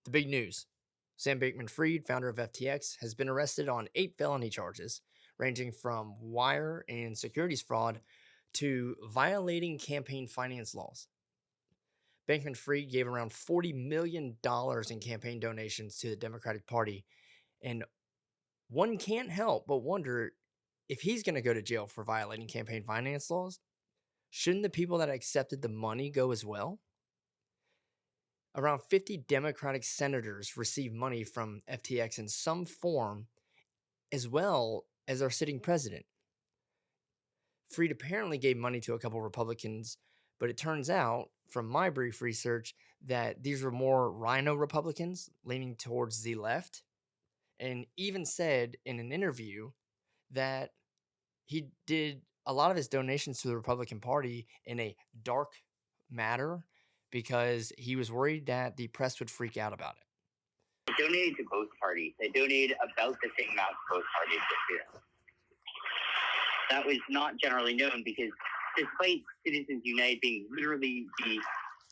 The big news: Sam Bankman-Fried, founder of FTX, has been arrested on 8 felony charges, ranging from wire and securities fraud to violating campaign finance laws. Bankman-Fried gave around $40 million in campaign donations to the Democratic Party, and one can't help but wonder if he's going to go to jail for violating campaign finance laws. Shouldn't the people that accepted the money go as well? Around 50 Democratic senators receive money from FTX in some form, as well as our sitting president. Fried apparently gave money to a couple Republicans, but it turns out, from my brief research, that these were more rhino Republicans leaning towards the left, and even said in an interview that he did a lot of his donations to the Republican Party in a dark matter because he was worried that the press would freak out about it. I donated to both parties. I donated about the same amount to both parties this year. That was not generally known because despite Citizens United being literally the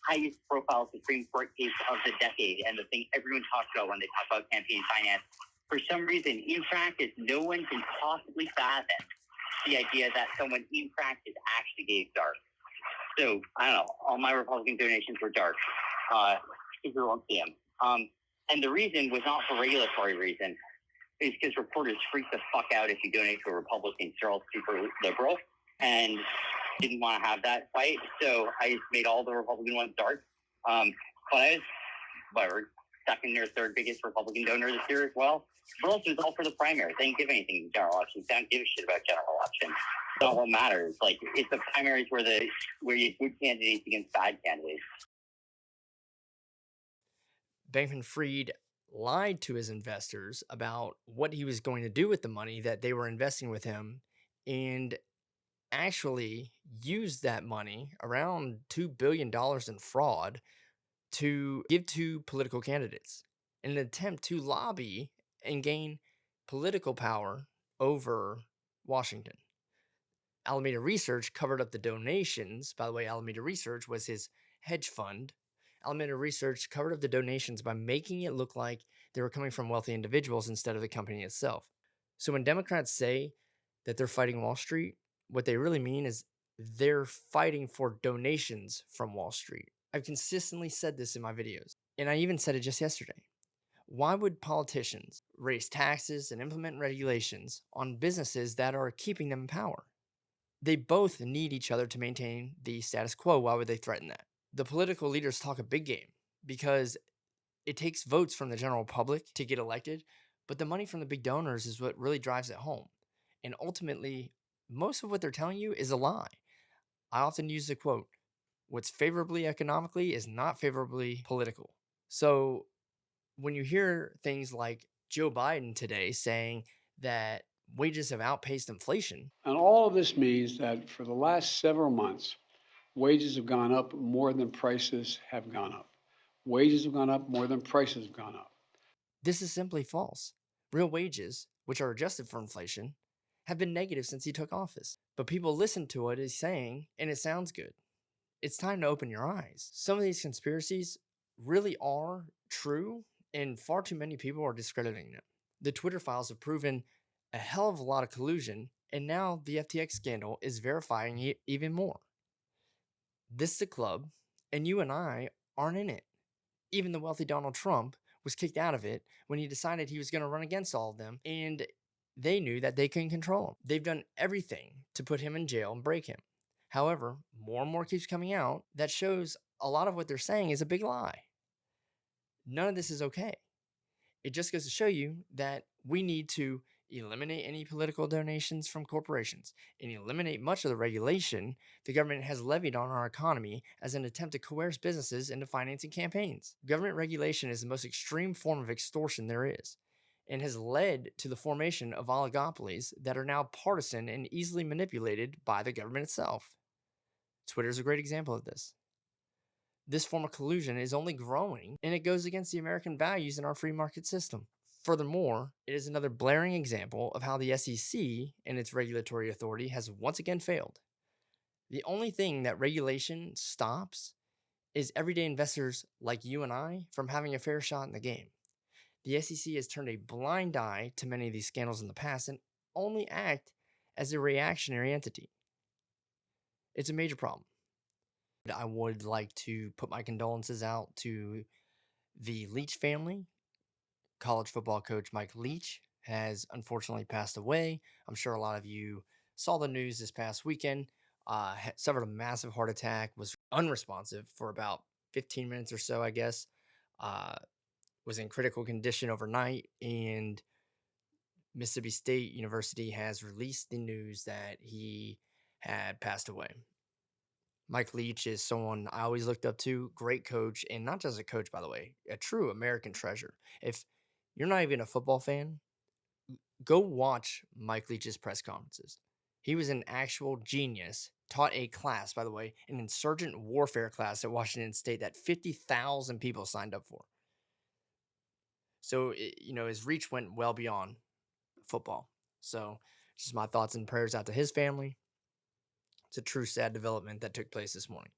highest profile Supreme Court case of the decade and the thing everyone talks about when they talk about campaign finance, for some reason, in practice, no one can possibly fathom the idea that someone in practice actually gave dark. So, I don't know, all my Republican donations were dark. People won't see them. And the reason was not for regulatory reasons. It's because reporters freak the fuck out if you donate to a Republican. They're all super liberal and didn't want to have that fight. So I just made all the Republican ones dark. But I was, whatever, second or third biggest Republican donor this year as well. But also, it's all for the primaries. They didn't give anything in general elections. They don't give a shit about general elections. It's not what matters. Like, it's the primaries where you have good candidates against bad candidates. Bankman-Fried lied to his investors about what he was going to do with the money that they were investing with him, and actually used that money, around $2 billion in fraud, to give to political candidates in an attempt to lobby and gain political power over Washington. Alameda Research covered up the donations. By the way, Alameda Research was his hedge fund. Alameda Research covered up the donations by making it look like they were coming from wealthy individuals instead of the company itself. So when Democrats say that they're fighting Wall Street, what they really mean is they're fighting for donations from Wall Street. I've consistently said this in my videos, and I even said it just yesterday. Why would politicians raise taxes and implement regulations on businesses that are keeping them in power? They both need each other to maintain the status quo. Why would they threaten that? The political leaders talk a big game because it takes votes from the general public to get elected, but the money from the big donors is what really drives it home. And ultimately, most of what they're telling you is a lie. I often use the quote, "What's favorably economically is not favorably political." So when you hear things like Joe Biden today saying that wages have outpaced inflation. And all of this means that for the last several months, wages have gone up more than prices have gone up. Wages have gone up more than prices have gone up. This is simply false. Real wages, which are adjusted for inflation, have been negative since he took office. But people listen to what he's saying, and it sounds good. It's time to open your eyes. Some of these conspiracies really are true, and far too many people are discrediting them. The Twitter files have proven a hell of a lot of collusion, and now the FTX scandal is verifying it even more. This is a club, and you and I aren't in it. Even the wealthy Donald Trump was kicked out of it when he decided he was going to run against all of them, and they knew that they couldn't control him. They've done everything to put him in jail and break him. However, more and more keeps coming out that shows a lot of what they're saying is a big lie. None of this is okay. It just goes to show you that we need to eliminate any political donations from corporations and eliminate much of the regulation the government has levied on our economy as an attempt to coerce businesses into financing campaigns. Government regulation is the most extreme form of extortion there is, and has led to the formation of oligopolies that are now partisan and easily manipulated by the government itself. Twitter is a great example of this. This form of collusion is only growing, and it goes against the American values in our free market system. Furthermore, it is another blaring example of how the SEC and its regulatory authority has once again failed. The only thing that regulation stops is everyday investors like you and I from having a fair shot in the game. The SEC has turned a blind eye to many of these scandals in the past and only act as a reactionary entity. It's a major problem. I would like to put my condolences out to the Leach family. College football coach Mike Leach has unfortunately passed away. I'm sure a lot of you saw the news this past weekend. Suffered a massive heart attack, was unresponsive for about 15 minutes or so, I guess. Uh, was in critical condition overnight, and Mississippi State University has released the news that he had passed away. Mike Leach is someone I always looked up to, great coach, and not just a coach, by the way, a true American treasure. If you're not even a football fan, go watch Mike Leach's press conferences. He was an actual genius, taught a class, by the way, an insurgent warfare class at Washington State that 50,000 people signed up for. So, his reach went well beyond football. So, just my thoughts and prayers out to his family. It's a true sad development that took place this morning.